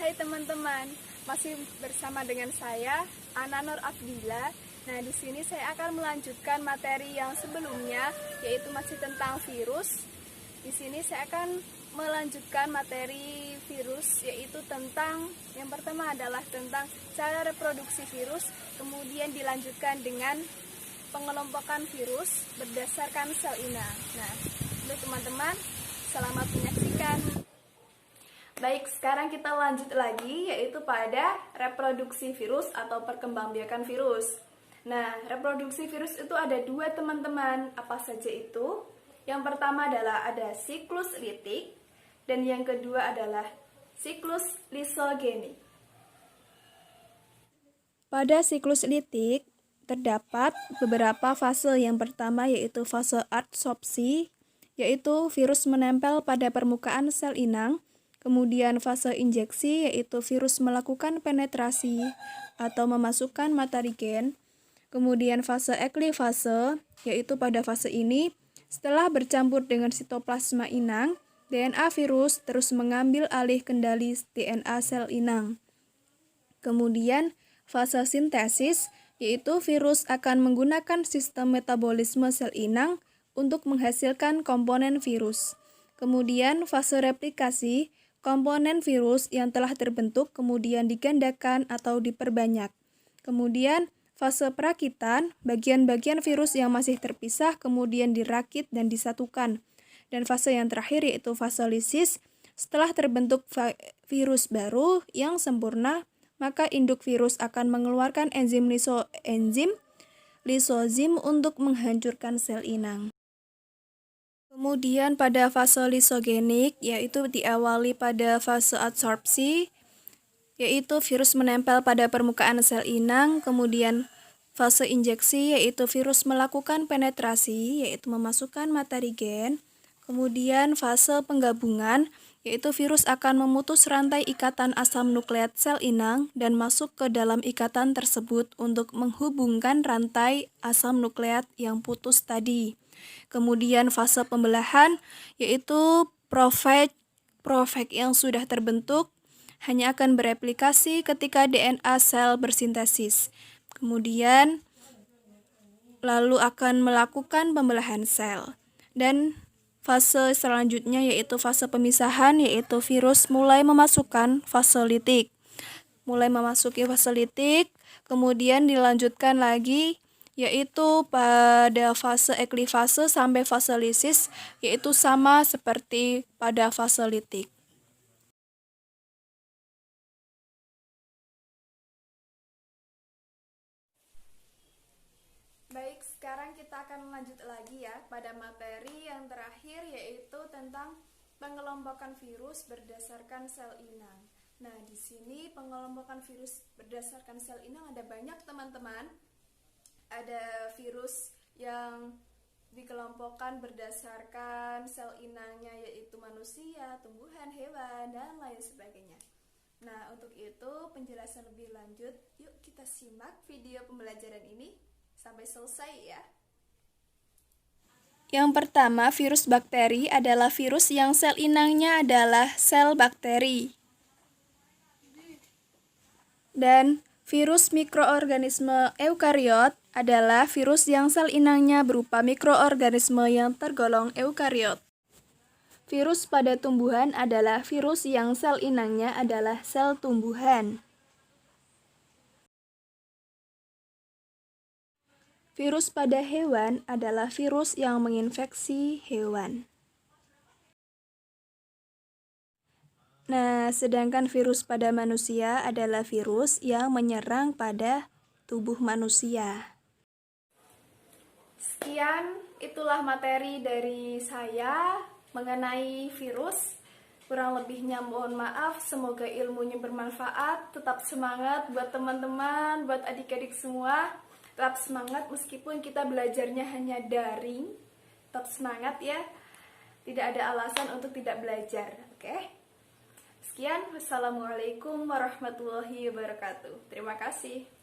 Hai teman-teman, masih bersama dengan saya Ana Nur Abdillah. Nah, di sini saya akan melanjutkan materi yang sebelumnya, yaitu masih tentang virus. Di sini saya akan melanjutkan materi virus, yaitu tentang yang pertama adalah tentang cara reproduksi virus, kemudian dilanjutkan dengan pengelompokan virus berdasarkan sel inang. Nah, untuk teman-teman, selamat menyaksikan. Baik, sekarang kita lanjut lagi, yaitu pada reproduksi virus atau perkembangbiakan virus. Nah, reproduksi virus itu ada dua teman-teman. Apa saja itu? Yang pertama adalah ada siklus litik, dan yang kedua adalah siklus lisogenik. Pada siklus litik, terdapat beberapa fase. Yang pertama yaitu fase adsorpsi, yaitu virus menempel pada permukaan sel inang. Kemudian fase injeksi, yaitu virus melakukan penetrasi atau memasukkan materi gen. Kemudian fase eklifase, yaitu pada fase ini setelah bercampur dengan sitoplasma inang, DNA virus terus mengambil alih kendali DNA sel inang. Kemudian fase sintesis, yaitu virus akan menggunakan sistem metabolisme sel inang untuk menghasilkan komponen virus. Kemudian fase replikasi, komponen virus yang telah terbentuk kemudian digandakan atau diperbanyak. Kemudian fase perakitan, bagian-bagian virus yang masih terpisah kemudian dirakit dan disatukan. Dan fase yang terakhir yaitu fase lisis, setelah terbentuk virus baru yang sempurna, maka induk virus akan mengeluarkan enzim lisozim untuk menghancurkan sel inang. Kemudian pada fase lisogenik, yaitu diawali pada fase adsorpsi, yaitu virus menempel pada permukaan sel inang. Kemudian fase injeksi, yaitu virus melakukan penetrasi, yaitu memasukkan materi gen. Kemudian fase penggabungan, yaitu virus akan memutus rantai ikatan asam nukleat sel inang dan masuk ke dalam ikatan tersebut untuk menghubungkan rantai asam nukleat yang putus tadi. Kemudian fase pembelahan, yaitu profag yang sudah terbentuk hanya akan bereplikasi ketika DNA sel bersintesis. Kemudian lalu akan melakukan pembelahan sel. Dan fase selanjutnya yaitu fase pemisahan, yaitu virus mulai memasukkan fase litik. Kemudian dilanjutkan lagi yaitu pada fase eklifase sampai fase lisis, yaitu sama seperti pada fase litik. Baik, sekarang kita akan lanjut lagi ya pada materi yang terakhir, yaitu tentang pengelompokan virus berdasarkan sel inang. Nah, di sini pengelompokan virus berdasarkan sel inang ada banyak teman-teman. Ada virus yang dikelompokkan berdasarkan sel inangnya, yaitu manusia, tumbuhan, hewan, dan lain sebagainya. Nah, untuk itu penjelasan lebih lanjut, yuk kita simak video pembelajaran ini sampai selesai ya. Yang pertama, virus bakteri adalah virus yang sel inangnya adalah sel bakteri. Dan virus mikroorganisme eukariot adalah virus yang sel inangnya berupa mikroorganisme yang tergolong eukariot. Virus pada tumbuhan adalah virus yang sel inangnya adalah sel tumbuhan. Virus pada hewan adalah virus yang menginfeksi hewan. Nah, sedangkan virus pada manusia adalah virus yang menyerang pada tubuh manusia. Sekian, itulah materi dari saya mengenai virus. Kurang lebihnya mohon maaf, semoga ilmunya bermanfaat. Tetap semangat buat teman-teman, buat adik-adik semua. Tetap semangat meskipun kita belajarnya hanya daring. Tetap semangat ya. Tidak ada alasan untuk tidak belajar, oke? Sekian, wassalamualaikum warahmatullahi wabarakatuh. Terima kasih.